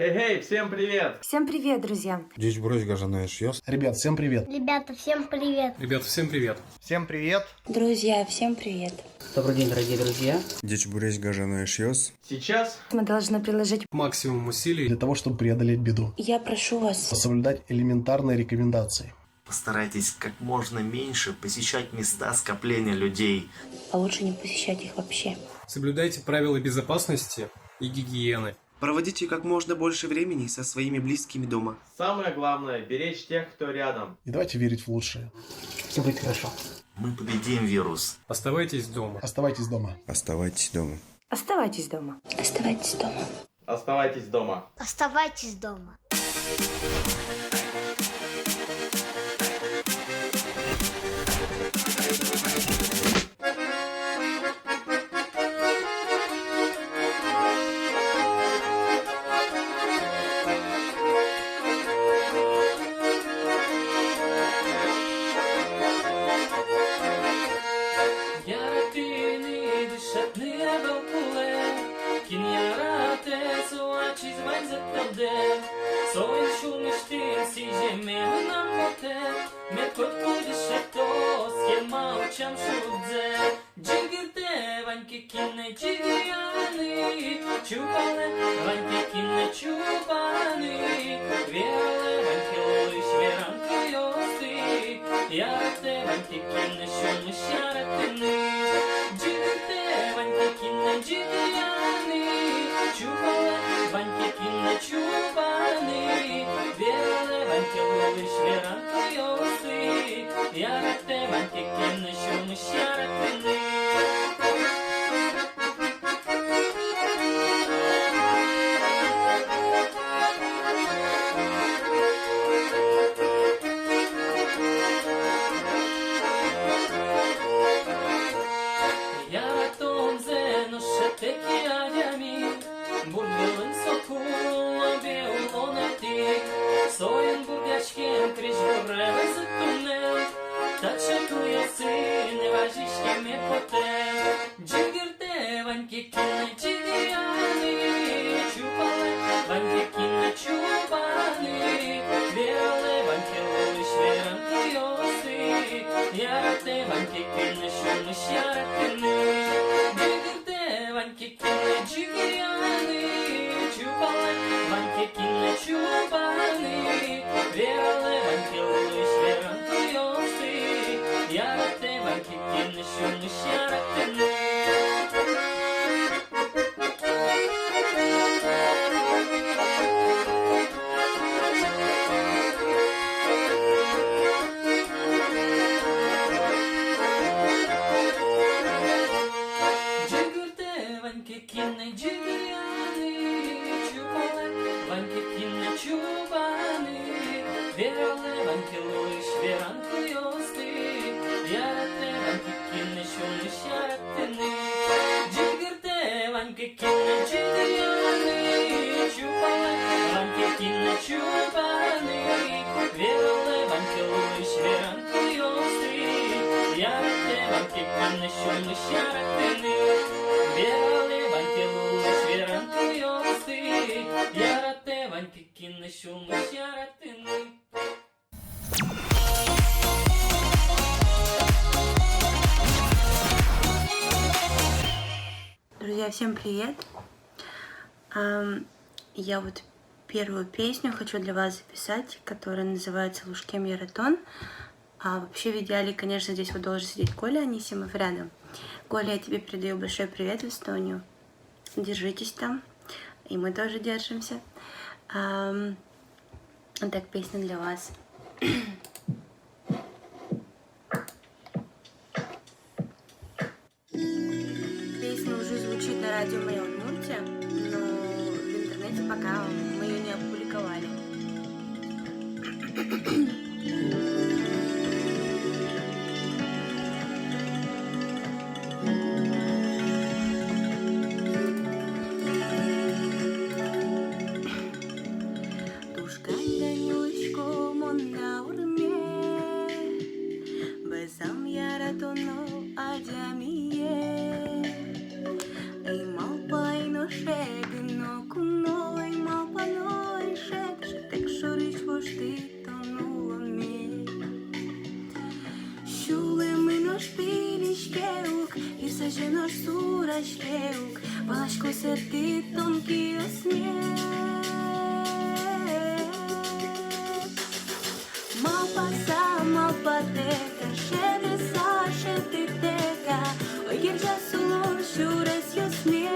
Хей-хей, всем привет! Всем привет, друзья! Dziś Bruś Garzana Шьёс. Ребят, всем привет! Ребята, всем привет! Ребята, всем привет! Всем привет! Друзья, всем привет! Добрый день, дорогие друзья! Dziś Bruś Garzana Шьёс. Сейчас Мы должны приложить Максимум усилий Для того, чтобы преодолеть беду. Я прошу вас Соблюдать элементарные рекомендации. Постарайтесь как можно меньше посещать места скопления людей. а лучше не посещать их вообще. соблюдайте правила безопасности и гигиены. Проводите как можно больше времени со своими близкими дома. самое главное – беречь тех, кто рядом. И давайте верить в лучшее. Все будет хорошо. Мы победим вирус. Оставайтесь дома. Оставайтесь дома. Оставайтесь дома. Оставайтесь дома. Оставайтесь дома. Оставайтесь дома. Оставайтесь дома. Друзья, всем привет! Я вот первую песню хочу для вас записать, которая называется «Лужкем Яратон». А вообще в идеале, конечно, здесь вот должен сидеть Коля Анисимов рядом. Коля, я тебе передаю большой привет в Эстонию. Держитесь там. И мы тоже держимся. Так, песня для вас. Песня уже звучит на радио «Моя Удмуртия», но в интернете пока мы ее не опубликовали. Ay, mau pai no sheg no kuno ay mau pano нож сурашкеук, балачко серти тонкий осміх. Мапа сама патека, шеде саше титека, ой гірча солон щурес йосміх.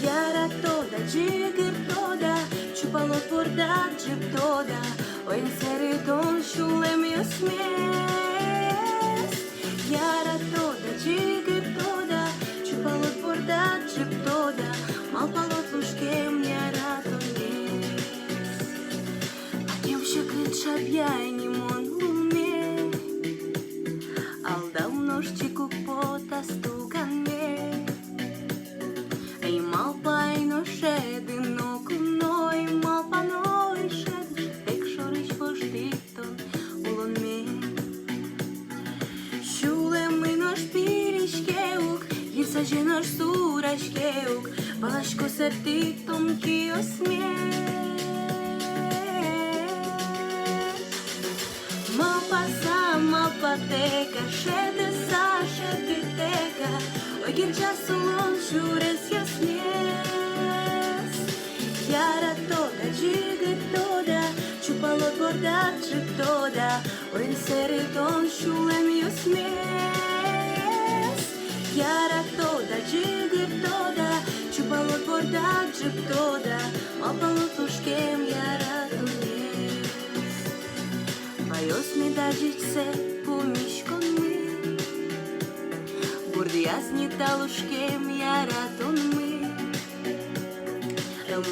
Яра тода, джигир тода, чупало порда, джип тода, ой середон щулем йосміх. Яра тода, джигир тода, чупало порда, джип тода, малпало тлушкем яра тонес. А дівча крича п'яні мон луне, алдав ножчику пота стукане. Ей малпа й ношедино куной, малпа ной шед, тек шорич поштиктон улонме. Щулем і нож пірішкеук, гірса же нож сурашкеук, балашко серти тонкий осміх. Мапа сама патека, шеде саше титека, ой гірча солон щурес йосміх. Яра тода, джигир тода, чупало творда, джип тода, ой середон щулем йосміх. Яра тода, джигир тода, чупало творда, джип тода, малпало тлушкем яра тонес. Пайос ми дажичце помішкон ми, бурдясні талушкем яра тон ми.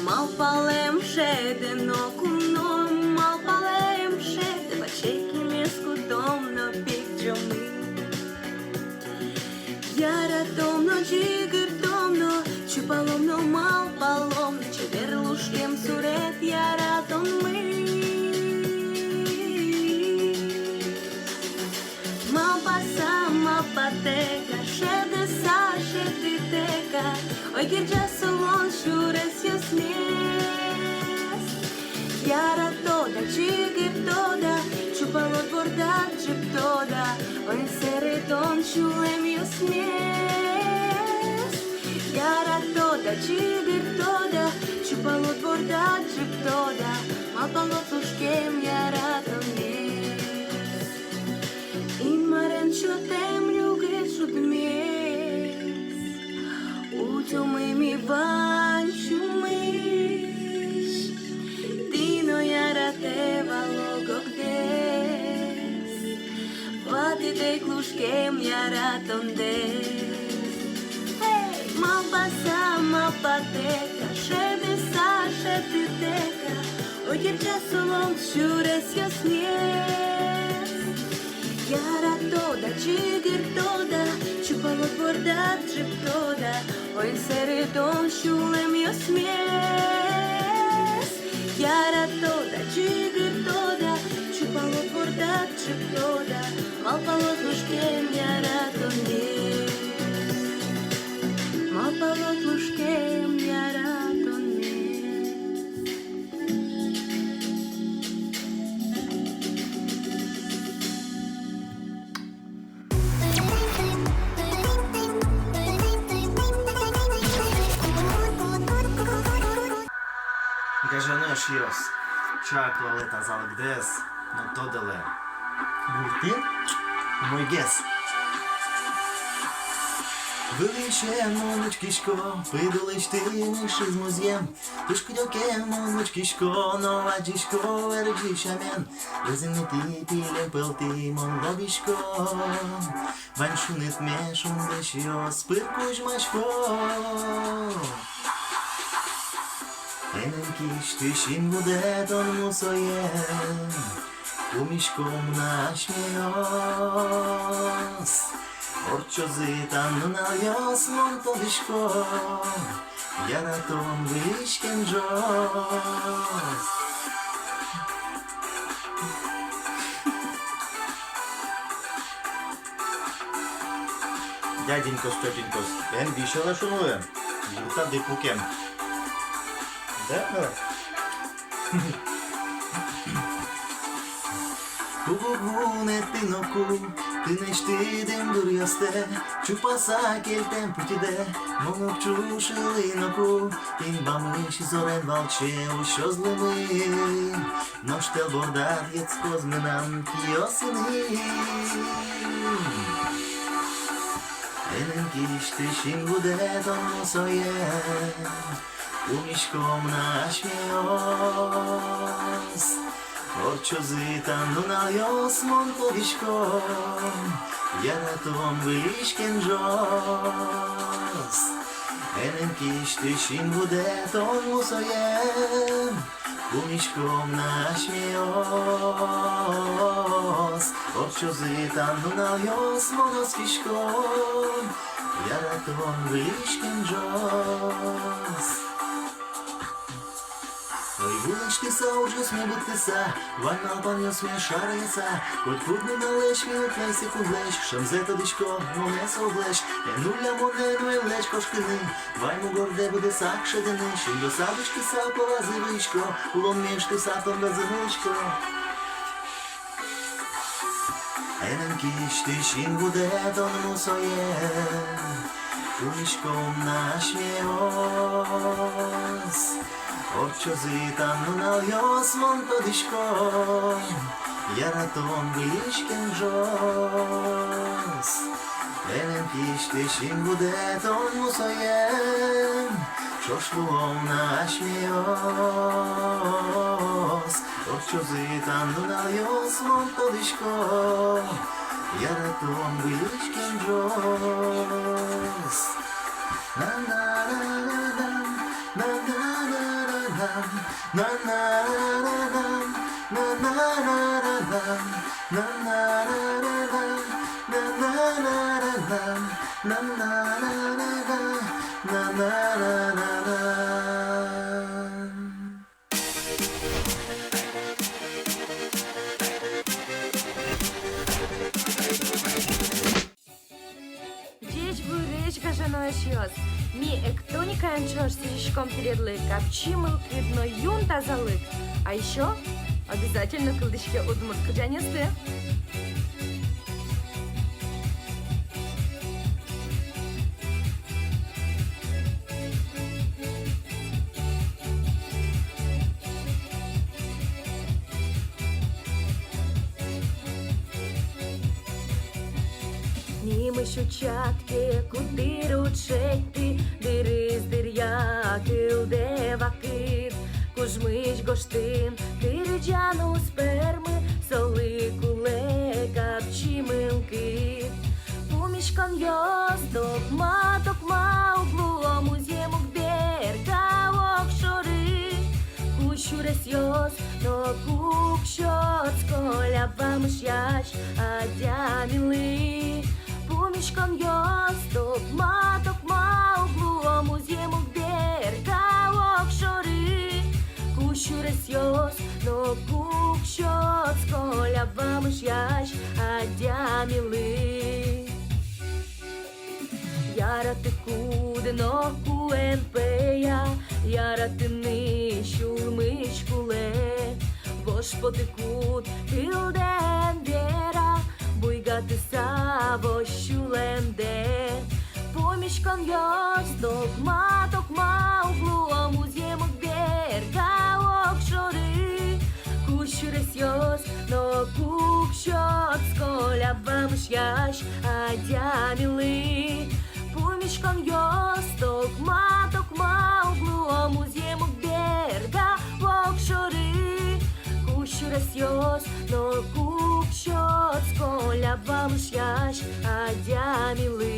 Малпалем шедено куном, малпалем шеде, бачеки мескутом но пікджоми. Яра томно, джигир томно, чупаломно, малпаломно, чедер лушкем сурет яра тон ми. Малпа сама патека, шеде саше титека, ой гірча солон щурес йосміх. Яра тода, джигир тода, чупало творда, джип тода, ой середон щулем йосміх. Яра тода, джигир тода, чупало творда, джип тода, малпало тлушкем яра тонес. Інмарен що темлю грешу дмес, у тьомим іван щумиш, тино яра тева логокдес, вати те клушкем яра тондес. Малпа сама патека, шеде саше титека, ой гірча солон щурес йосміх. Яра тода, джигир тода, чупало творда, джип тода, ой середон щулем йосміх. Яра тода, джигир тода, чупало творда, джип тода, малпало тлушкем яра тонес. Малпало тлушкем яра тонес. Гажано шіос, чакло лета заликдес, но то деле. Гурти? Мой гес. Величе, моночкішко, видулич ти ниши з музєм. Тушкодьоке, моночкішко, новачішко, верджішамен. Розимити піле пелти, монлобішко. Ваншунет мешун дешіо, спиркуж машко. Ененкіш тишін буде тон мусоєм. Кумішком нашміос. Орчози там нунайос монтодишко, я на том вишкен джос. Дяденькос, тетенькос, ben вішала шунуєм. Юта дипукем. Да? Кугугу не тиноку, Тинештидим durjasте, чупаса кельтем путіде, моно вчушили ноку, інбамиш зорен валче, у що злими, ноштел бордар, єц козменам кіосини. Ененкіш тишін буде, тому соє, умішком наш міос. Орчозиtan nunajos montovishkom, jaratom vilišken jos. Enem kishtishin budeton musojem, kumishkom nashmios. Orčozitan nunajos monoskishkom, jaratom vilišken jos. Ой, вуличтися, уже смібутися, вальна паньо смішається, хоть кудни налеч, мій отлейся кудлеч, шамзе тодичко, моне совлеч, нуля моне, леч кошкини, вайму горде буде сак шедини, шим до садочки сапова зивичко, улом мішки сапом безивичко. Енем кішти, шин буде, тоному соє, кумішком наш міос. Orčozitan nunajos montodiškom, jaratom vilišken jos. Enem kishtishin budeton musojem, šošluom naš mios. Orčozitan nunajos montodiškom, jaratom vilišken jos. Na na na na na na na na na na Dziś wyryć garzano sios. Mi эктоника анчош слишком передлык, обчимыл кидно юнта залык. А еще обязательно кылдышке удмурт куджанесты. Німи щучатки, куди ручейти, дири здир'я, килде вакит, кужмич гоштин, кирджану сперми, соли кулека, пчимилки. Пумішкон йос, токма, углом, узємок берга, окшори, кущурес йос, но кукщот, сколя бамш яш, адямили. Пумішкон йос, токма, углом, узємок берга, окшори, кущурес йос, но кукщот, сколя бамш яш, адямили. Ярати кудено куенпея, ярати нищулмич куле, бош потекут килден вера, буйгати саво щуленде. Помішкон йос, токма, углом, узємок берга, окшори, кущурес йос, но кукщот, сколя бамш яш, адямили. Помішкон йос, токма, углом, узємок берга, окшори, кущурес йос, но кукщот, сколя бамш яш, адямили.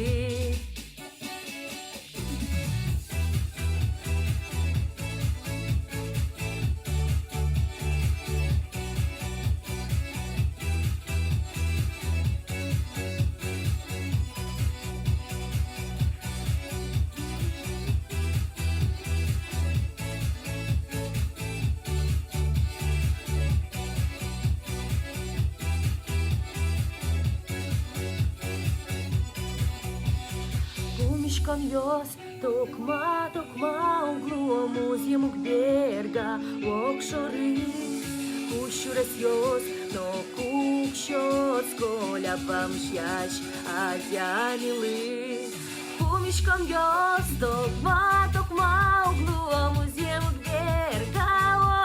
Помішкон йос, токма, углом, узємок берга, окшори, кущурес йос, но кукшос, коля вам шьяш, азя милы. Пумишком йос, токма углу, музем герка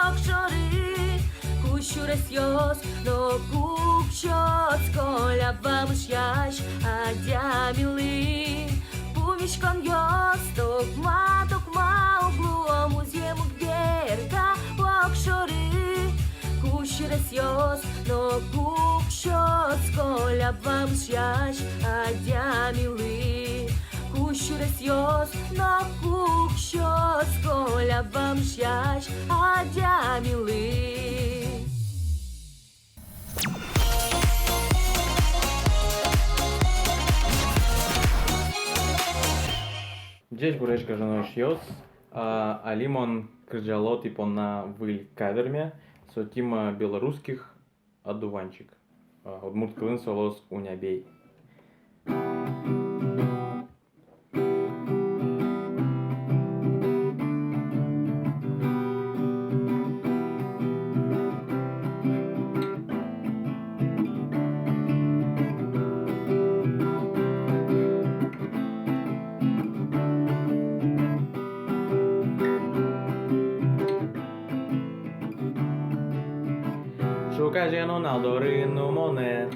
окшоры. Кущурес йос, но кукшос, коля вам шьяш, азя милы. Пумишком йос, токма углу, музем герка окшоры. Кущурес йос, но кукшос, коля вам шьяш, азя милы. Кущурес йос, но кукшос, коля вам шьяш, азя милы. Dziś bureczka żonoś jos, a limon крыжало типа на выль каверме, со тима белорусских одуванчик. Удмурт кылын солос унябей. Шукай жену на дорину моне,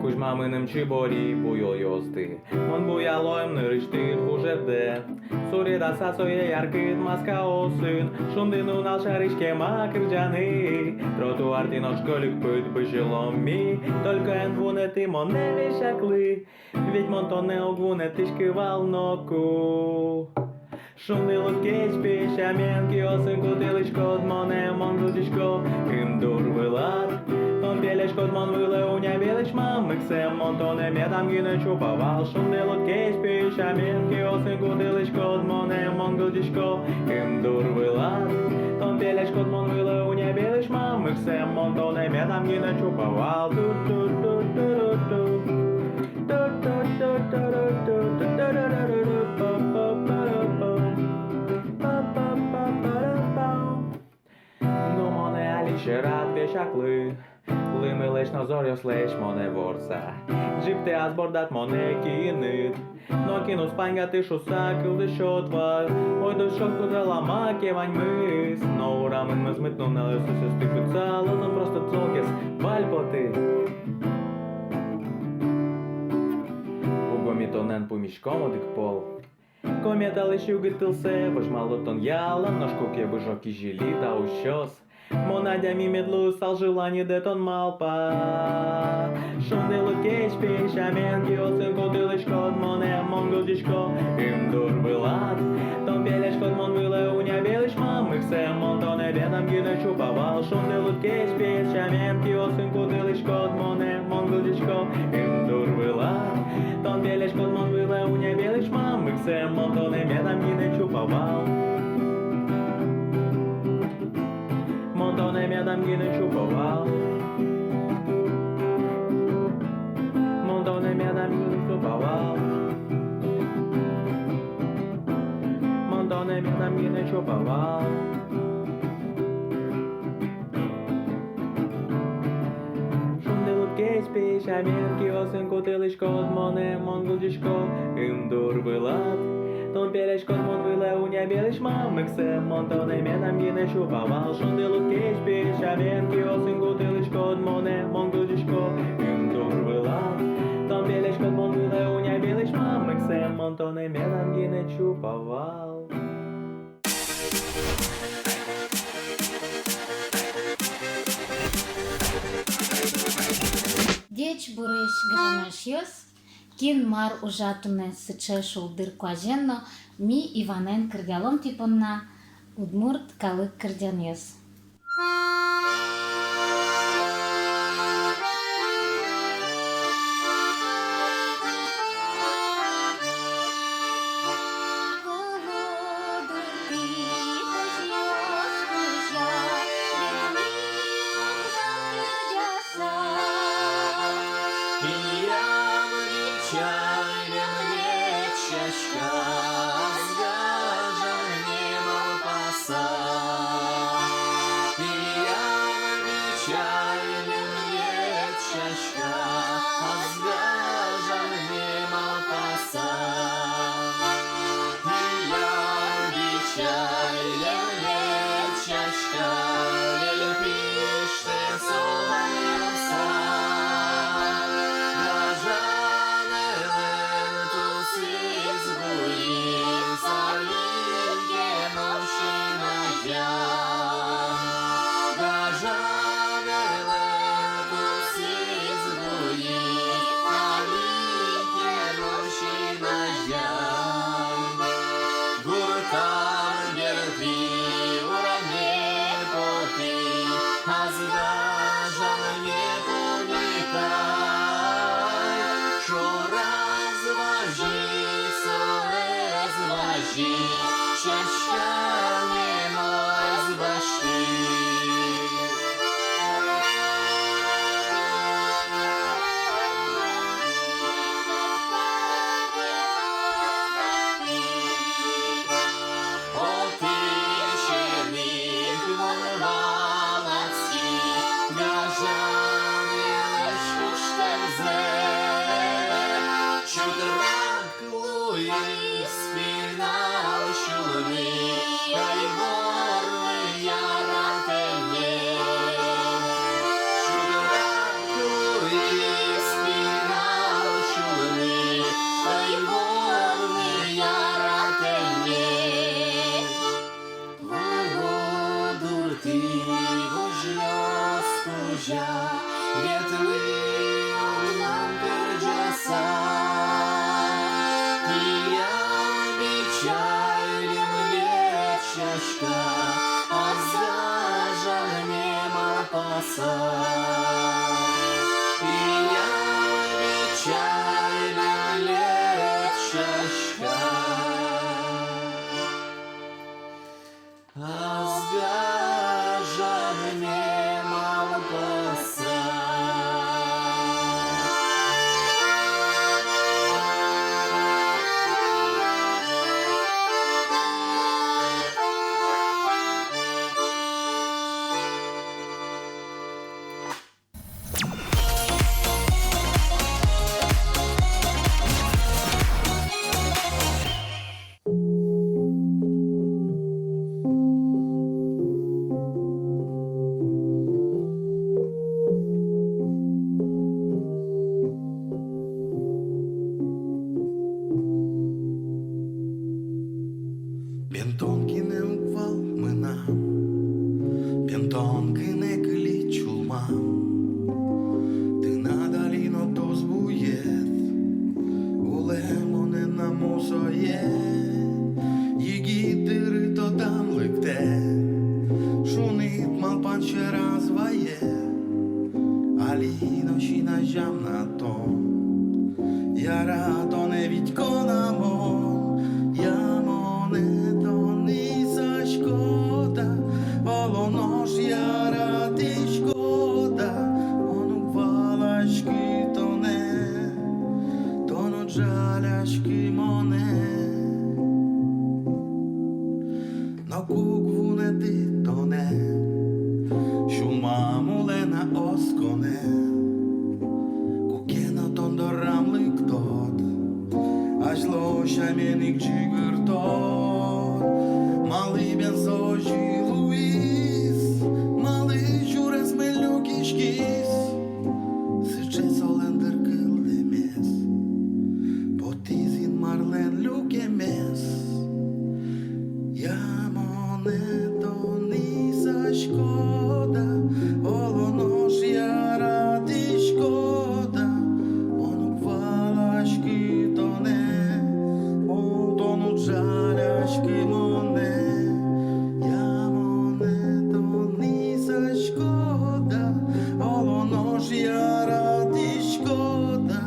куж маминым чибори буйол йосты. Он буялоем нырыштыр хужерде, сурida сасоя яркыт маска осын. Шундыну нал шарышке макырджаны, тротуардин ошколик пыт быжиломи. Только энвуне ты моне вешаклы, ведь монтоне огвуне тышкы волноку. Шумнило кечпи, шаменки, осын кутылышко, моне монгудишко, кымдур вылат. Тон белешко, мон вылы, уня белыш мамыксем, монтоне медам гине чуповал. Шумнило кечпи, шаменки, осын кутылышко, моне монгудишко, кымдур вылат. Тон белешко, мон вылы, уня белыш мамыксем, монтоне медам гине чуповал. Шерат вешаклы, лыми леш назорьос леш моне ворса. Джипте азбордат моне киныт, но кинус паньга ты шуса кылды шотва. Ой душок кудала маке вань мыс, но урамын мыс мытну на лысу сесты пыцала, но просто цолкес вальпоты. Угомитонен пумишком одык пол. Комета лиш югытылсе, божмалотон ялом, ножку кебыжок и жили та ущос. Монадями медлу стал желание детон малпа. Шундылы кечпи, шаменки, осын кутылышко, моне монгудишко, имдур вылат. Тон белешко, мон вылы, уня белыш мамыксем, монтоне бедам гине чуповал. Шундылы кечпи, шаменки, осын кутылышко, моне монгудишко, имдур вылат. Тон белешко, мон вылы, уня белыш мамыксем, монтоне бедам гине чуповал. Монтоне медам гине чуповал. Монтоне медам гине чуповал. Монтоне медам гине чуповал. Шундылык кеспи, шаменки, осын кутылышко, моне монгудишко, имдур вылат. Тон белешко, мон вылы, уня белыш мамыксем, монтоне медам гине чуповал. Шундылык кечпи, шаменки, осын кутылышко, моне монгудишко, имдур вылат. Тон белешко, мон вылы, уня белыш мамыксем, монтоне медам гине чуповал. Деч бурыш гранашьёс, кин мар ужатуне сыче шулдыр куаженно, ми Иванен кырдялом типонна, удмурт калык кырдяньёс. Yeah. розгаженими малопоса. Бентонки не уквал мина, бентонки не клі чулма, ти надаліно то збуєт, улемоне на мусоє, їгітири то там ликте, шунит малпан ще раз ває, аліно шіна жам на то, я радо не відконамо, я монетони шкода, волоно ж я ради шкода, ону валашки тоно жаляшки моне, но кукву не ти тоне, шума мулена осконе, кукена тондорам ликтот, аж лоша меник чигиртот, малий бензожі Луїс, малий журес мелюки шкіс, сиче солендер килдемес, потізін марлен люкемес, я монетони шкода, волоно ж я ради шкода, онук валашки тоне, тонуть жаляшки моне, я монетони шкода, волоно ж я ради шкода,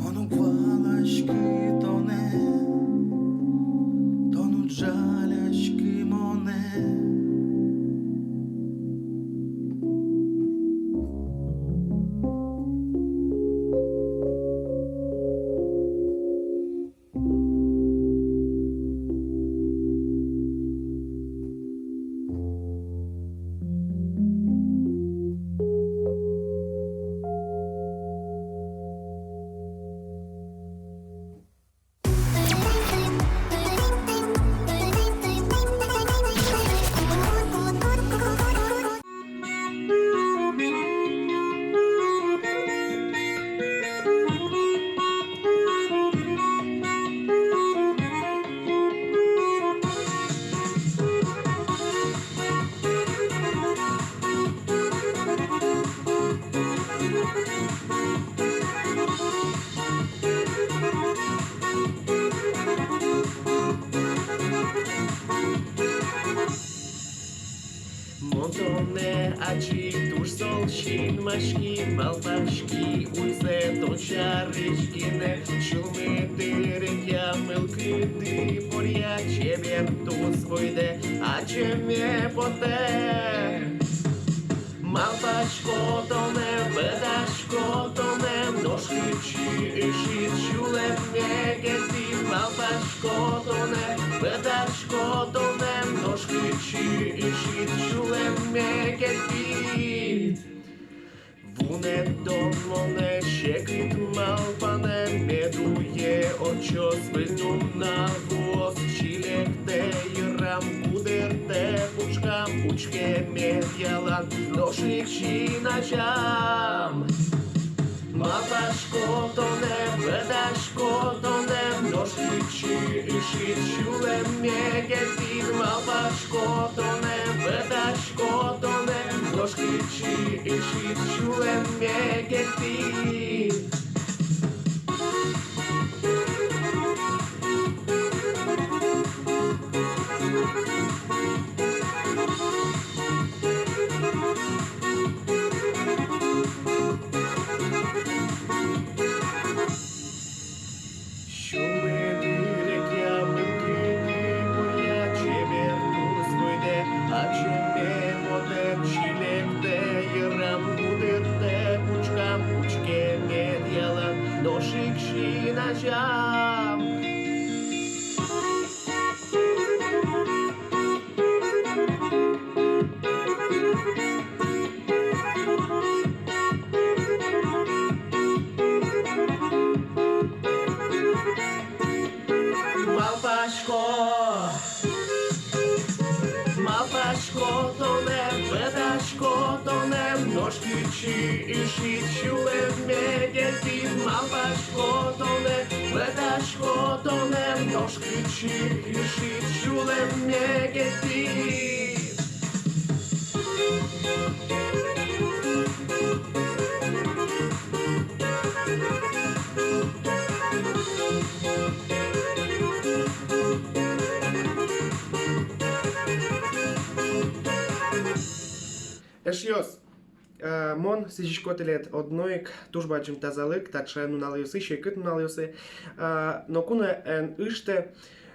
онук валашки тоне, тонуть жаляшки моне. Montone acı tuş sol şin maşki malpaşki Uйзе то чаричкіне шуми тирик я милкиди Поря чебір тут свойде, а чемє поте Малпачко тоне, бедашко тоне Ножки чишить чулем м'єкеті Малпачко тоне, бедашко тоне Ножки чишить чулем м'єкеті Вуне домоне, щекрит малпане Медує очо свильну на голос Чилекте і рам кудерте пучкам Пучке мед'ялан, ношик чи ножам Малпашко тоне, бедашко тоне Ножки чишить чулем м'єкеті Малпашко тоне, бедашко тоне Ножки чишить чулем м'єкеті Шуми дирек я милкиди, Поря чебір ветачко тоне, ножки чи і шічує мегеті, мавпачко тоне, ветачко тоне, ножки чи і шічує мегеті. Eșios. Mon sicişkotelet odnoik tujbacım tazalık taçı nunalıyorsa şekit nunalıyorsa nokuna en işte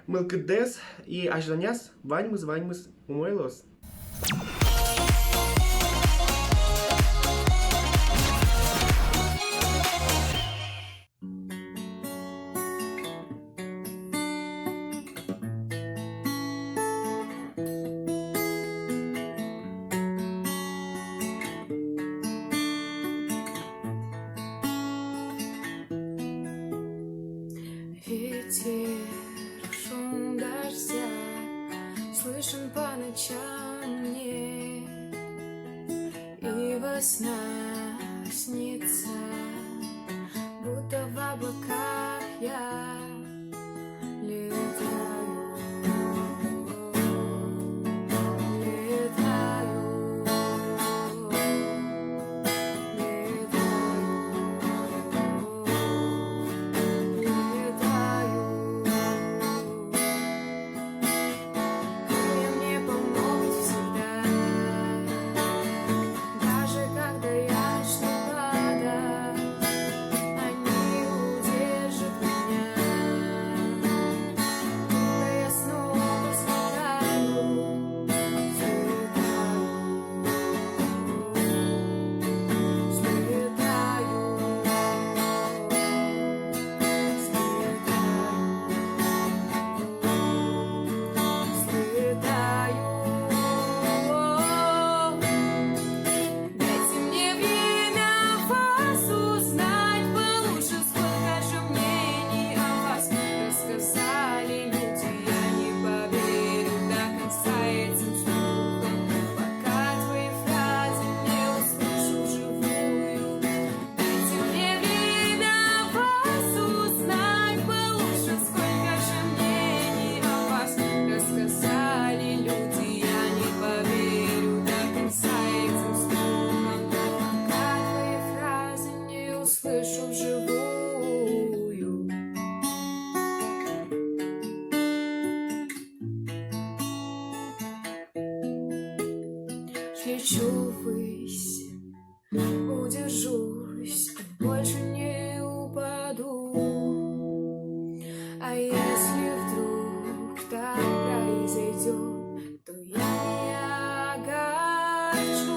mılkıdes и ajdaняс ваньмыз умойлос. Ветер, шум дождя слышен по ночам мне, и во снах снится, будто в облаках я летаю. Лечу ввысь, удержусь, больше не упаду. А если вдруг так произойдет, то я не огорчусь.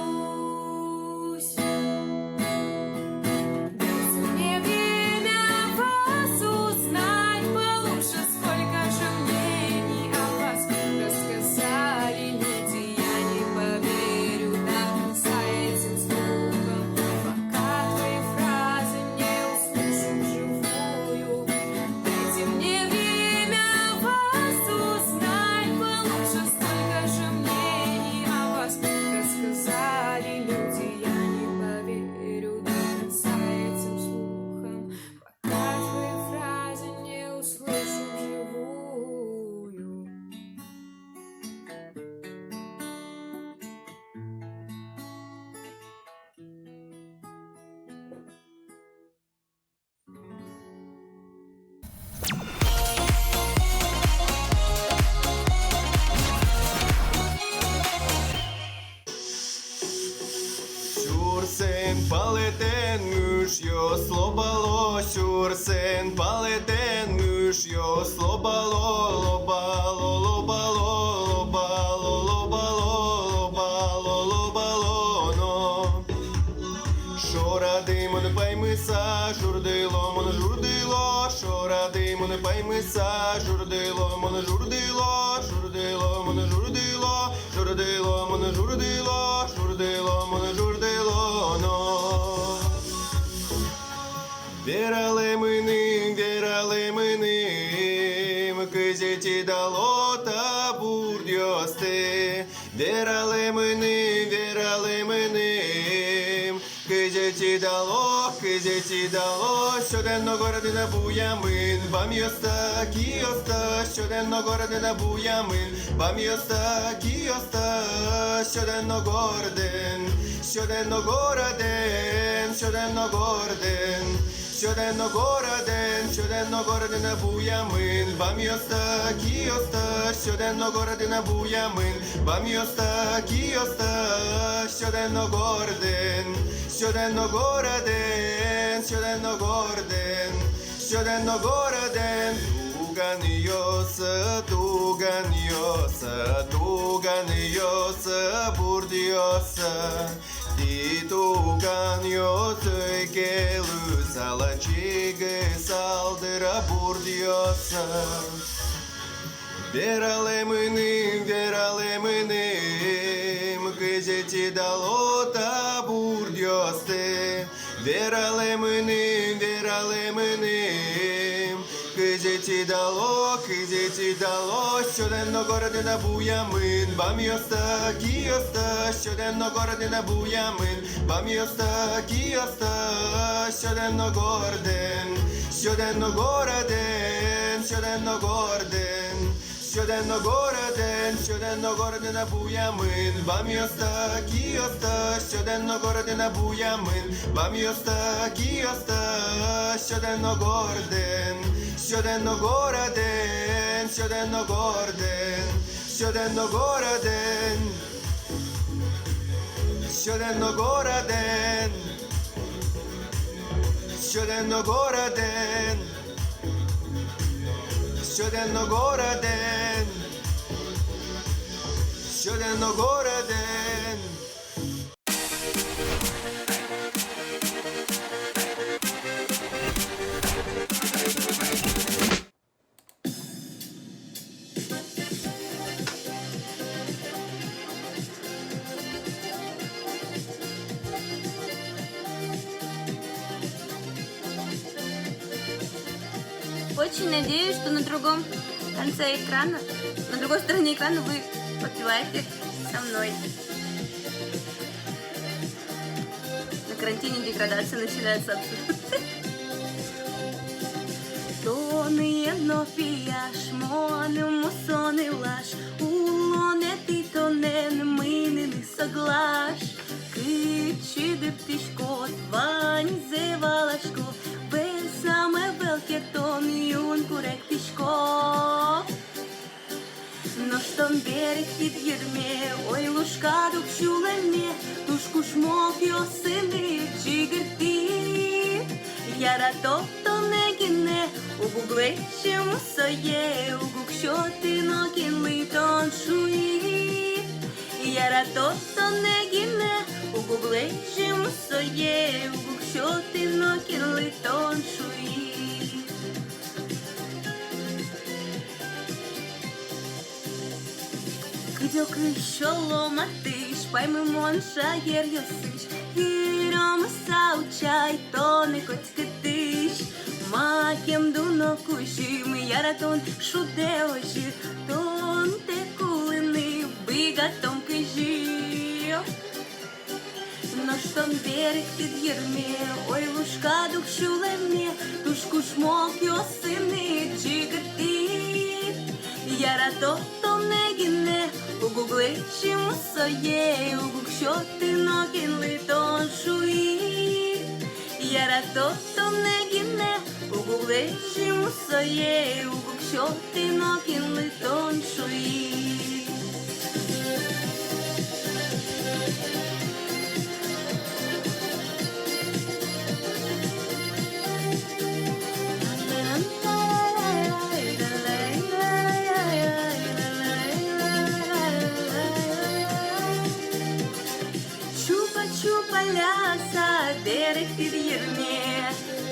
Дайте мне время вас узнать получше, сколько же мнений о вас рассказали люди, я не поверю до конца этим слухам, пока твои фразы не услышу вживую. Дайте мне время вас узнать получше, сколько же мнений о вас рассказали люди, я не поверю до конца этим слухам, пока твои фразы не услышу вживую. Sürsen paletenmüş jos lobalo, sürsen paletenmüş jos lobalo, lobalo, lobalo, lobalo, lobalo, lobalo, lobalo, no. Şoradımın paymısa, jurdilomın jurdilo, şoradımın paymısa, jurdilomın jurdilo, jurdilomın jurdilo, jurdilomın jurdilo, jurdilomın jurdilo, no. Верали ми ним, кизеті дало та бурдьости, вірали ми ним. Кизяті дало, щоденного родина буямин, бам'йоста, кіоста, щоденного родина буямин, бам'йоста, кіоста, щоденного родин, щоденного родин, щоденного родин. Щоденного родина буямин, бам'йоста, кіоста, щоденного родина буямин, бам'йоста, кіоста, щоденного родин, щоденного родин, щоденного родин, щоденного родин, туганьоса, бурдьоса, Tituganyosa gelu salachige saldera burdiosa. Вірали ми ним, кизяті дало та бурдьости. Вірали ми ним, кизяті дало, щоденного родина буямин, бам'йоста, кіоста, щоденного родина буямин, бам'йоста, кіоста, щоденного родин, щоденного родин, щоденного родин. Щоденного родина буямин, бам'йоста, кіоста, щоденного родина буямин, бам'йоста, кіоста, щоденного родин, щоденного родин, щоденного родин, щоденного родин, щоденного родин, щоденного родин. Щоденного родин, щоденного родин. Очень надеюсь, что на другом конце экрана, на другой стороне экрана вы подпеваете со мной. На карантине деградация начинается абсолютно. Тони нопіяш, монему сони лаш, улоне ти тонен, минини соглаш. Кичи дептишко, твань зевалашко, саме велкетон юн куректишко. Но что берег під єрме, ой лужка дукшулеме, тушку шмок йосини чигирти. Яра то не гіне, у гуглечему соє, у гукшотино кінли тон шуї. Яра то не гіне, у гуглечему соє, у гукшотино кінли тон шуї. Кидьоки шоломатиш, паймимон шаєр йосиш, гіроми саучай, то не коцькатиш. Макем дуно кушим, яратон шуде ожир, тон те кулини, бигатом кижи. Но что берег під єрме, ой лужка дукшулеме, тушку шмок йосини чигати. Яра то не гіне, у гуглечому соє, у гукшотино кінли тон шуї. Яра то не гіне, у гуглечому соє, у гукшотино кінли тон шуї. Чупа-ляса, берег під єрме,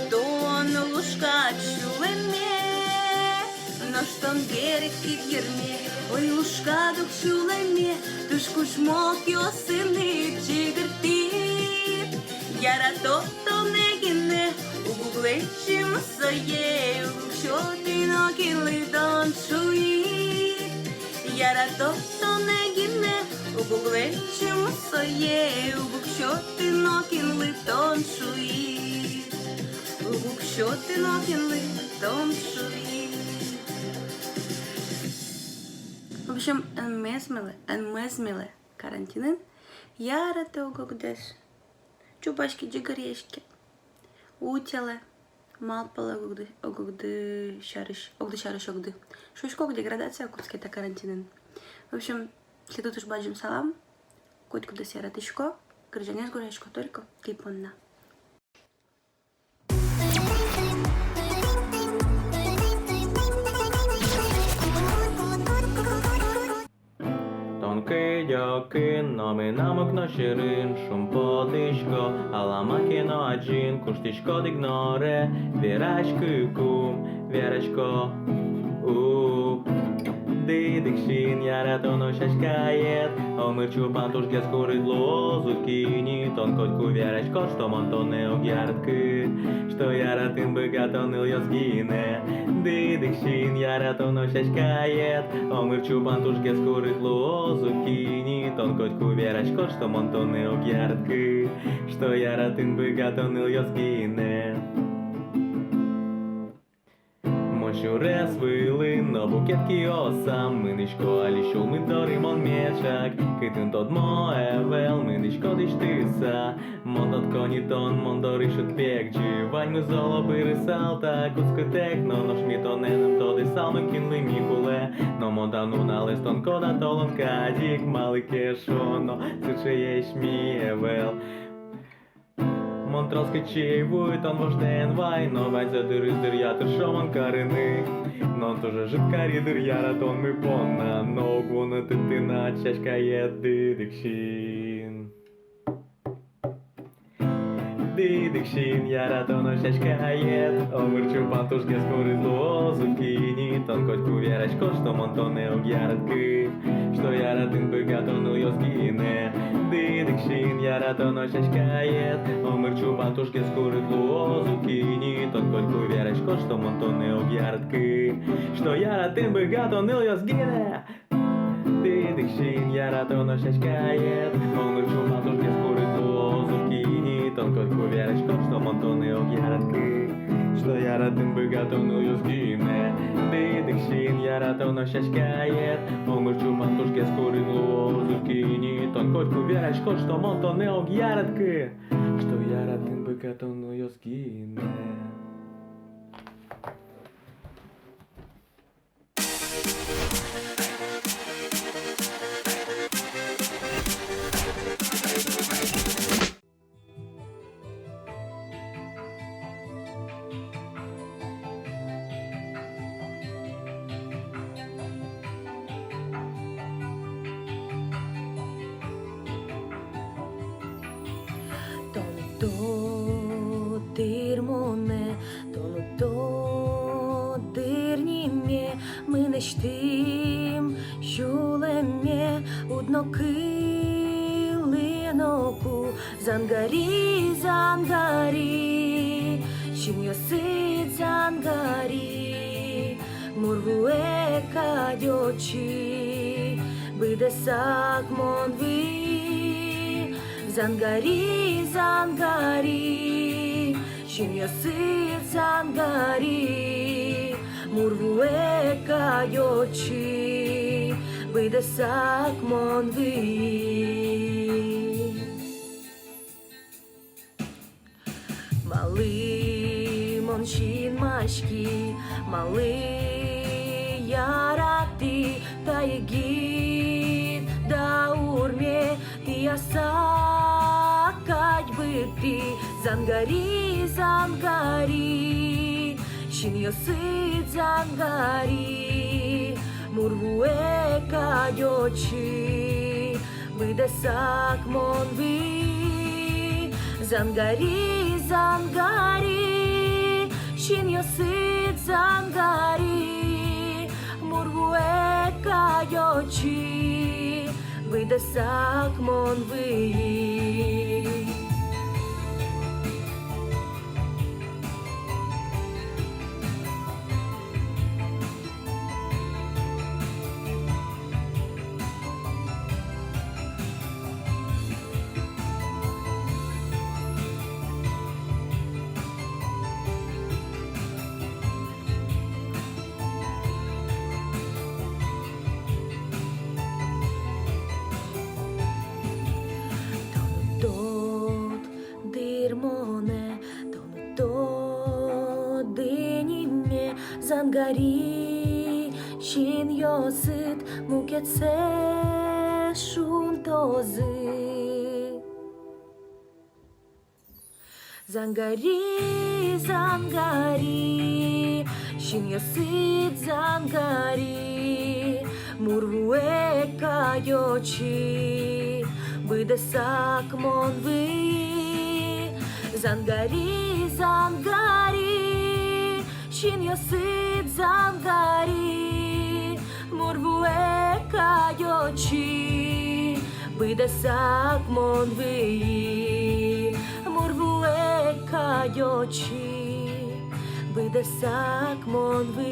тон лужка чулеме. Но что берег під єрме, ой лужка дукшулеме, тушку шмок йосини чигирти. Яра то не гіне, у гуглечому соє, у гукшотино кінли тон шуї. Яра то не гіне, Чотинокінли, домшові. В общем, энмезмеле карантинин. Ярате огогдеш. Чубашки джигарешки. Утяле. Малпале огогды шарыш. Огды шарыш огды. Шушкок деградация курске та карантинин. В общем, если тут уж баджим салам, коть куда сяратышко, гражданин с горешко только кипонна. Тонкий дьокин, номинамок на ширин, шум потишко, аламакіно аджин, куштишко дигноре, вірачки кум, вірачко, Дидикшин, ярatonos eskájét, a mırcsú pántos geszkorid lózukini, tonkotku vjárás kostoman tonneog járat kő, što járatin bögáton iljazgine. Didikšin, yaratonos eskájét, a mırcsú pántos geszkorid lózukini, tonkotku vjárás kostoman tonneog járat kő, što járatin bögáton iljazgine. Щуре свили на букетки осам, миничко, алішо, ми доримон мєчак, китин тот моевел, миничко диштиса, мондот конітон, мондоришут пекчі, вань ми золоби рисалта, куцки техно, нош мітоненем, тоди салмен кінли міхуле, но мондану на листон кода толон кадік, мали кешоно, циче єш міевел. Монтроски чейвует, он вожден вайно, вать за дыр ятыр шоман карыны. Но тоже жидкари дыр яратон мы понна, но гуна ты на чашка дидикшин. Didikšin, yaratonos eskájét, a mırcsú pántos geszkorid lózukini, tonkotku vjárás kostomon tonneog járat kő, što járatin bögáton iljazgine. Didikšin, yaratonos eskájét, a mırcsú pántos geszkorid lózukini, tonkotku vjárás kostomon tonneog járat kő, što járatin bögáton iljazgine. Didikšin, yaratonos eskájét, a mırcsú pántos geszkorid lózukini, tonkotku vjárás kostomon tonneog járat kő, što járatin bögáton iljazgine. Didikšin, yaratonos eskájét, a mırcsú pántos geszkorid lózukini, tonkotku vjárás kostomon tonneog járat kő, što járatin bögáton iljazgine. Dirmone, tonu to dirnime, ми не штим, щулеме, уднокилиноку, зангарі, зангарі, чим йосит зангарі, мургуе кадьочі, бидесак монви, зангарі, зангарі, чим йосит зангарі, мургуе кадьочі, бидесак монви. Малий моншін машки, малий ярати, та єгід да урме, ти ясакать би ти, зангарі, зангарі, шин йосит зангарі, мургуе кадьочі, бидесак монви, зангарі, зангарі, шин йосит зангарі, мургуе кадьочі, бидесак монви. Zangari shin yosit muketse shuntozi Zangari, zangari shin yosit zangari Murvue kayochi Bıdesak monvi Zangari, zangari Shin yosit zangari Murvue kayochi Bıdesak monvi Murvue kayochi Bıdesak monvi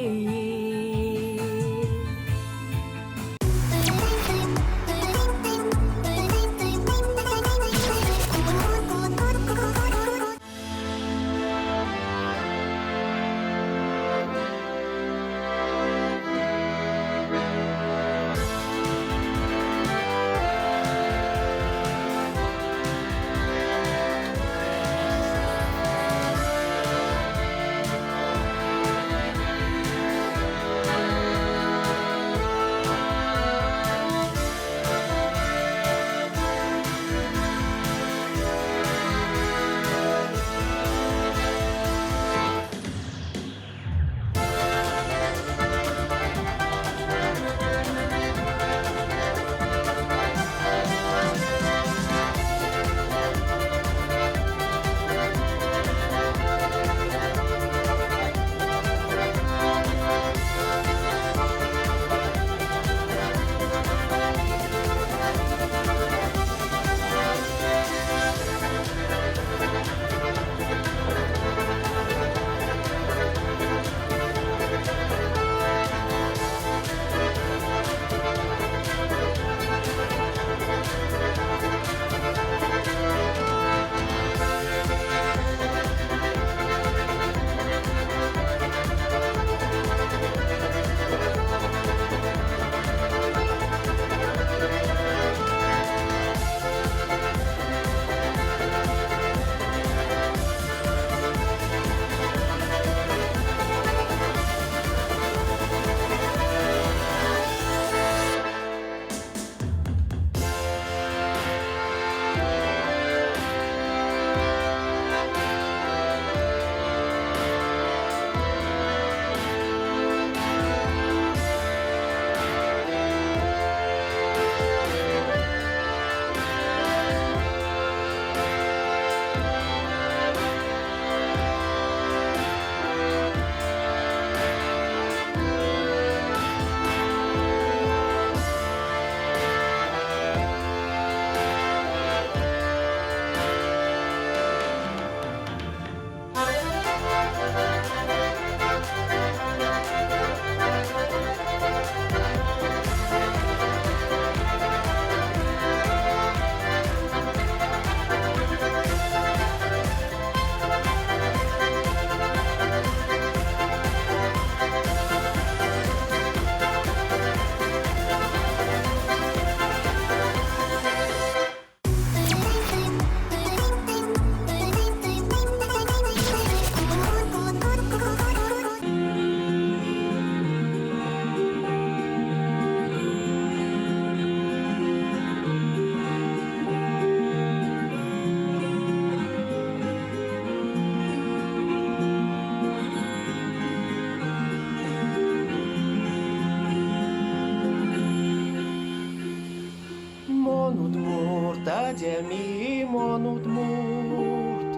Ademi monudmurt,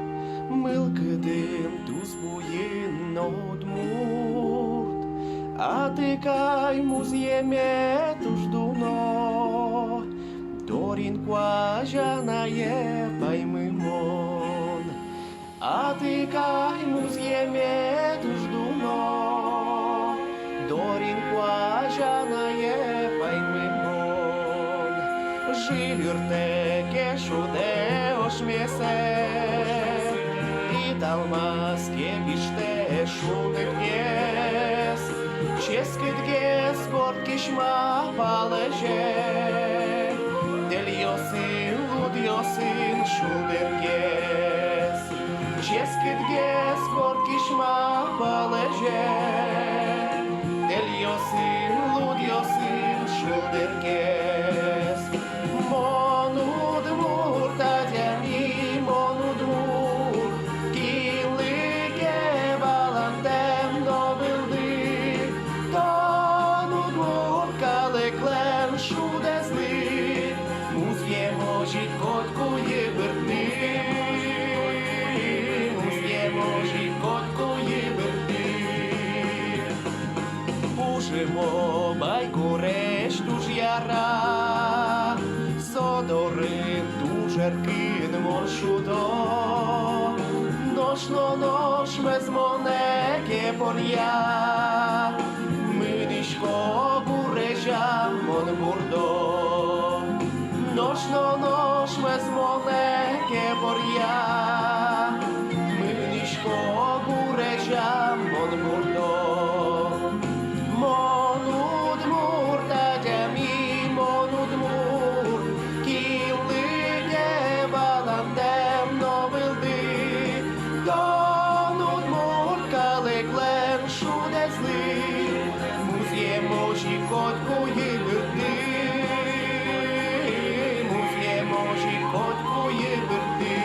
mılkıdım tuz buyin nodmurt, atыкай музьеме туждуно, Дорин куажанае паймымон, атыкай музьеме туждуно, Дорин куажанае паймымон, Жилюрте кешуде ошмесе, и талмаске биште шудыгес, Ческидгес горкишма палеже, Дельосин лудьосин шудыгес, Ческидгес горкишма палеже, можі коткує верни, музє можі коткує верни. Пушимо байку решту ж яра, содори тужерки мошудо. Noș mezmoneke porja, Mânișco bureja mon burdo. Noș mezmoneke porja, Mânișco bureja mon burdo. Monud murta demi, monud mur, Killige valantem novildi. Donut murkale glen šudesli, muzje moži kotkuji vrti, muzje moži kotkuji vrti.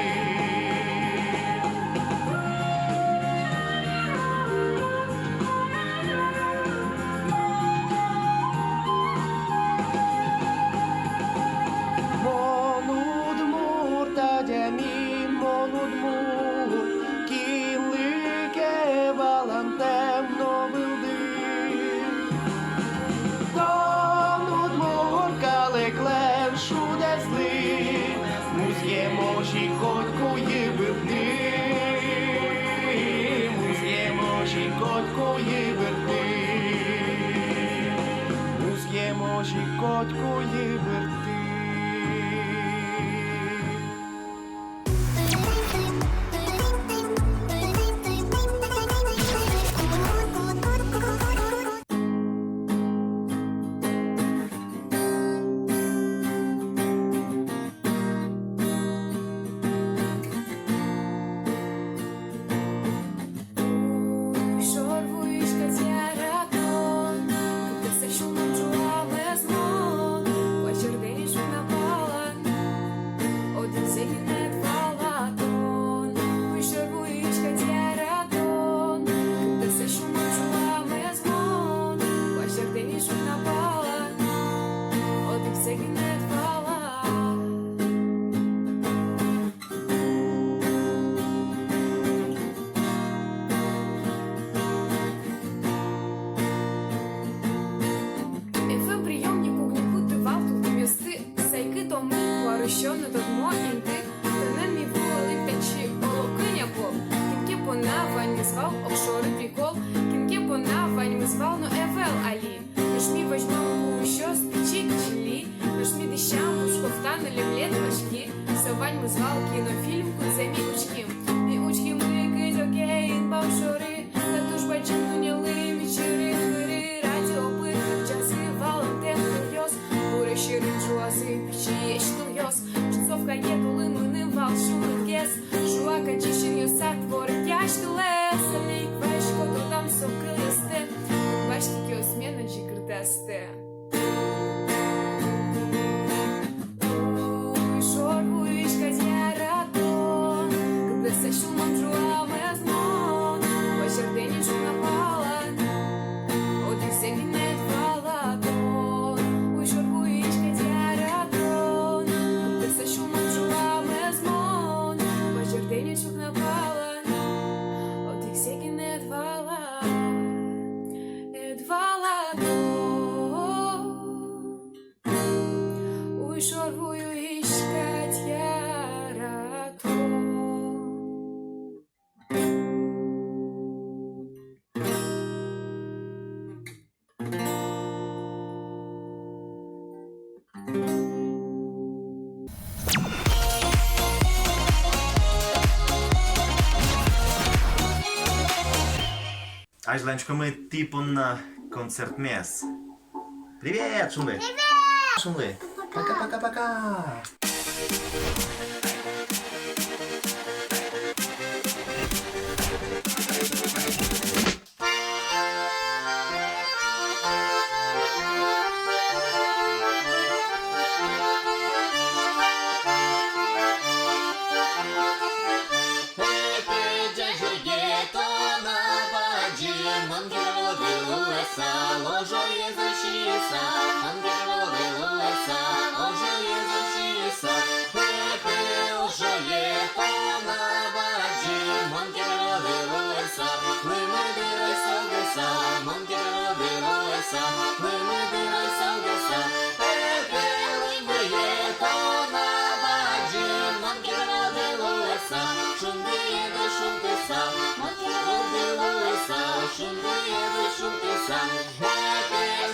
Monud murta demi, monud mur, valantem novildi. Donut murkale glen šudesli, muzje moži kotkuje vrti, muzje moži kotkuje vrti, muzje moži kotkuje vrti. Що не додмо інти, та не мій волик течі, волокиня боб. Кінки по навань звал офшори прикол, кінки по навань звал но евел алі. Наш мій возьмем щось печі чилі, наш мій дещам пушков танели влет важкі. Совань ми звал кінофільм куце мій учки. Мій учки ми кить окейн бавшори, та туж бачину няли вечери хвири. Радіо пирних часи валом темний йос, буре щирим чуази печі єщну йос. Совка є коли миним вал шумний кес, жуака чищенью сатворить ящний лес. Алейк вешко, то там совки листе, бачтики осміночі критесте. Ой, шорвуєш катяратон, когда се шумом жуаме змон, пожерденічу напала, от і все гінет валадон. Ой, шорвуєш катяратон, se шумом жуаме змон, пожерденічу напала, от і все гінет валадон. Ой, шорвую ішкать яратон. Azi la мы типу на концерт мес. Привет, Шумлы! Привет! Шумлы! Пока-пока-пока! Ложо Єзусіса, ангел лилоса, ложо Єзусіса. леса, лими дивися в леса, лими то на баджі, манки родило леса, шумдиє до шумтиса, манки родило леса, шумдиє до шумтиса,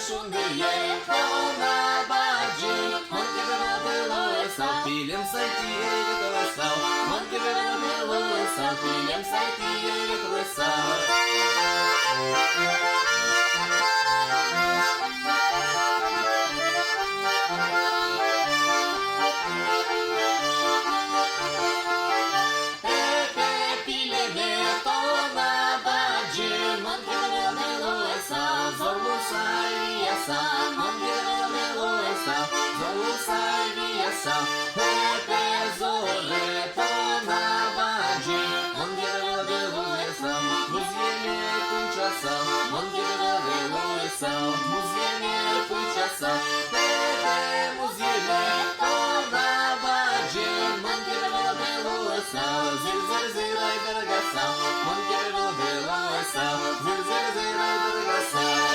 шумдиє то на баджі, манки родило леса, пілем сайті від леса, манки родило леса, пілем сайті від леса. Zir zir zir ay bergasa,